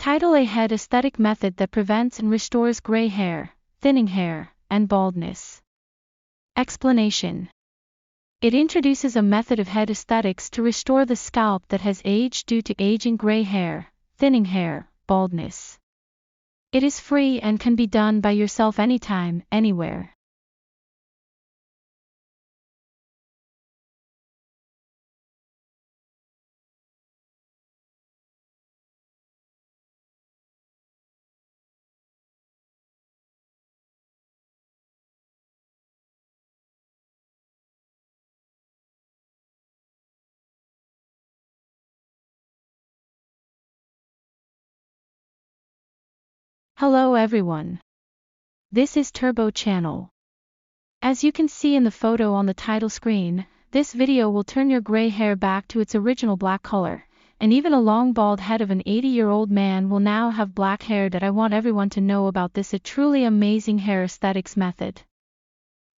Title: A head aesthetic method that prevents and restores gray hair, thinning hair, and baldness. Explanation: it introduces a method of head aesthetics to restore the scalp that has aged due to aging gray hair, thinning hair, baldness. It is free and can be done by yourself anytime, anywhere. Hello everyone. This is TaaBoo channel. As you can see in the photo on the title screen, this video will turn your gray hair back to its original black color, and even a long bald head of an 80-year-old man will now have black hair. That I want everyone to know about this, a truly amazing hair aesthetics method.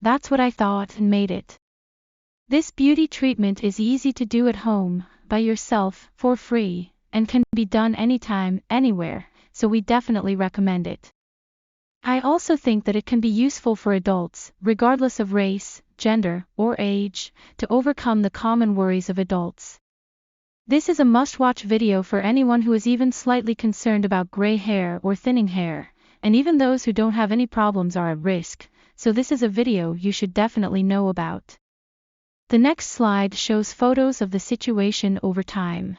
That's what I thought and made it. This beauty treatment is easy to do at home, by yourself, for free, and can be done anytime, anywhere, so we definitely recommend it. I also think that it can be useful for adults, regardless of race, gender, or age, to overcome the common worries of adults. This is a must-watch video for anyone who is even slightly concerned about gray hair or thinning hair, and even those who don't have any problems are at risk, so this is a video you should definitely know about. The next slide shows photos of the situation over time.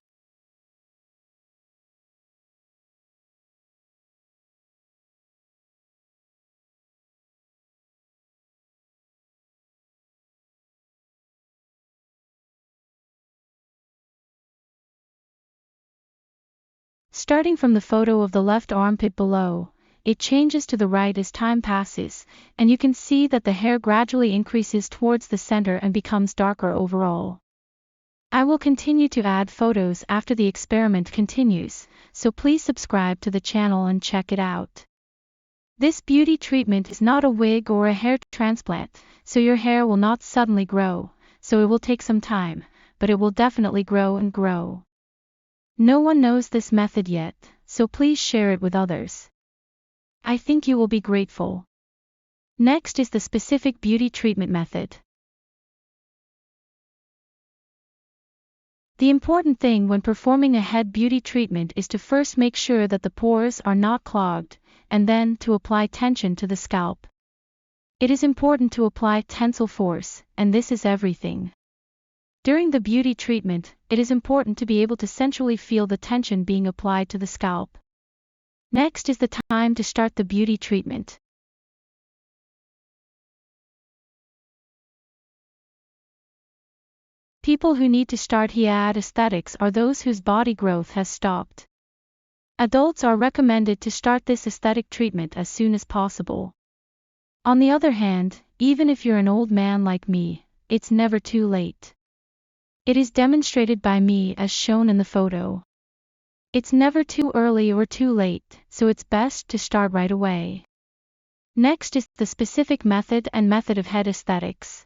Starting from the photo of the left armpit below, it changes to the right as time passes, and you can see that the hair gradually increases towards the center and becomes darker overall. I will continue to add photos after the experiment continues, so please subscribe to the channel and check it out. This beauty treatment is not a wig or a hair transplant, so your hair will not suddenly grow, so it will take some time, but it will definitely grow and grow. No one knows this method yet, so please share it with others. I think you will be grateful. Next is the specific beauty treatment method. The important thing when performing a head beauty treatment is to first make sure that the pores are not clogged, and then to apply tension to the scalp. It is important to apply tensile force, and this is everything. During the beauty treatment, it is important to be able to sensually feel the tension being applied to the scalp. Next is the time to start the beauty treatment. People who need to start hair aesthetics are those whose body growth has stopped. Adults are recommended to start this aesthetic treatment as soon as possible. On the other hand, even if you're an old man like me, it's never too late. It is demonstrated by me as shown in the photo. It's never too early or too late, so it's best to start right away. Next is the specific method and method of head aesthetics.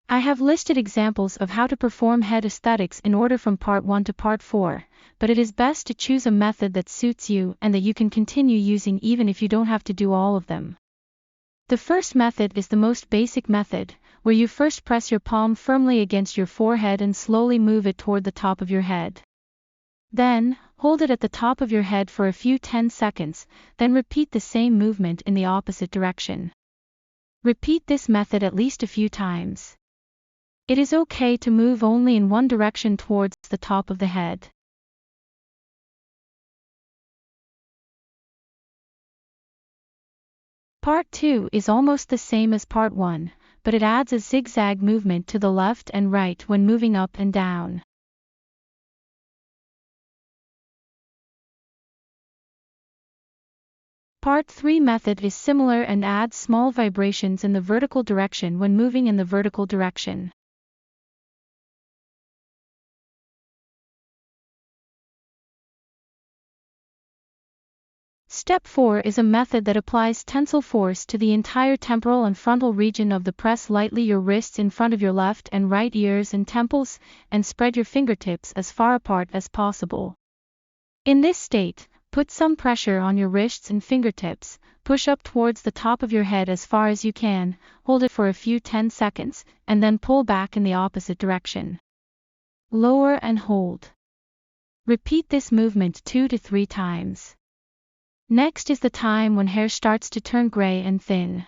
I have listed examples of how to perform head aesthetics in order from part 1 to part 4, but it is best to choose a method that suits you and that you can continue using even if you don't have to do all of them. The first method is the most basic method, where you first press your palm firmly against your forehead and slowly move it toward the top of your head. Then, hold it at the top of your head for a few 10 seconds, then repeat the same movement in the opposite direction. Repeat this method at least a few times. It is okay to move only in one direction towards the top of the head. Part 2 is almost the same as part 1, but it adds a zigzag movement to the left and right when moving up and down. Part 3 method is similar and adds small vibrations in the vertical direction when moving in the vertical direction. Step 4 is a method that applies tensile force to the entire temporal and frontal region of the press lightly your wrists in front of your left and right ears and temples, and spread your fingertips as far apart as possible. In this state, put some pressure on your wrists and fingertips, push up towards the top of your head as far as you can, hold it for a few 10 seconds, and then pull back in the opposite direction. Lower and hold. Repeat this movement 2 to 3 times. Next is the time when hair starts to turn gray and thin.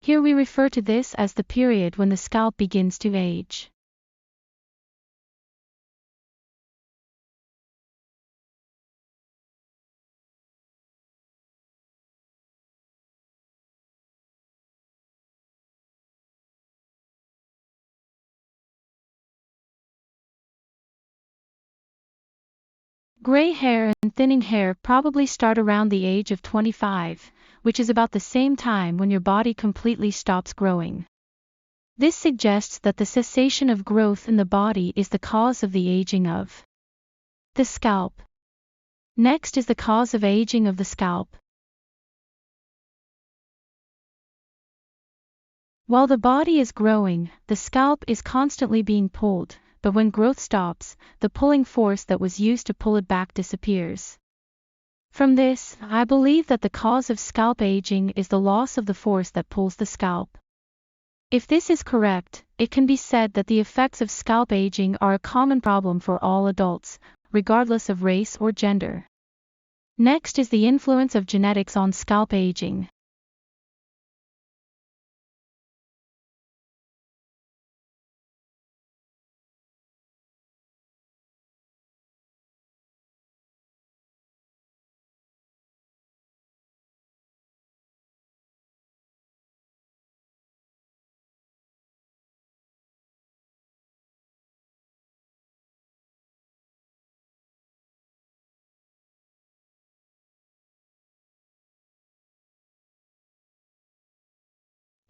Here we refer to this as the period when the scalp begins to age. Gray hair and thinning hair probably start around the age of 25, which is about the same time when your body completely stops growing. This suggests that the cessation of growth in the body is the cause of the aging of the scalp. Next is the cause of aging of the scalp. While the body is growing, the scalp is constantly being pulled, but when growth stops, the pulling force that was used to pull it back disappears. From this, I believe that the cause of scalp aging is the loss of the force that pulls the scalp. If this is correct, it can be said that the effects of scalp aging are a common problem for all adults, regardless of race or gender. Next is the influence of genetics on scalp aging.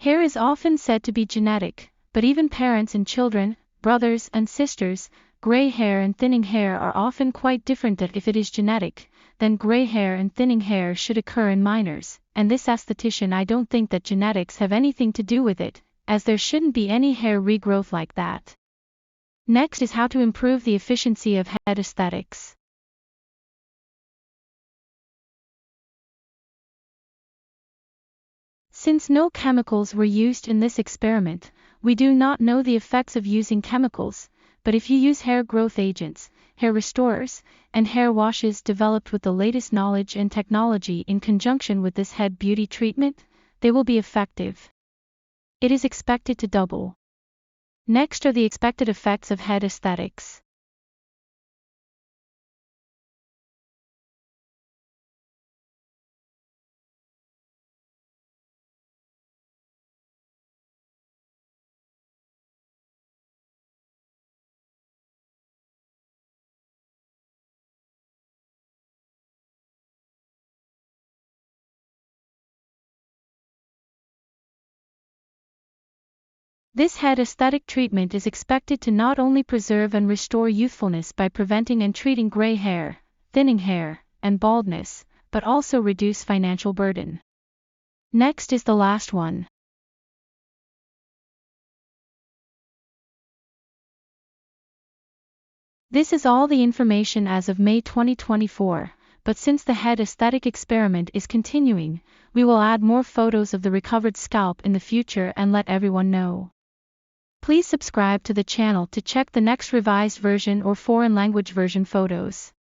Hair is often said to be genetic, but even parents and children, brothers and sisters, gray hair and thinning hair are often quite different. That if it is genetic, then gray hair and thinning hair should occur in minors, and this aesthetician I don't think that genetics have anything to do with it, as there shouldn't be any hair regrowth like that. Next is how to improve the efficiency of head aesthetics. Since no chemicals were used in this experiment, we do not know the effects of using chemicals, but if you use hair growth agents, hair restorers, and hair washes developed with the latest knowledge and technology in conjunction with this head beauty treatment, they will be effective. It is expected to double. Next are the expected effects of head aesthetics. This head aesthetic treatment is expected to not only preserve and restore youthfulness by preventing and treating gray hair, thinning hair, and baldness, but also reduce financial burden. Next is the last one. This is all the information as of May 2024, but since the head aesthetic experiment is continuing, we will add more photos of the recovered scalp in the future and let everyone know. Please subscribe to the channel to check the next revised version or foreign language version photos.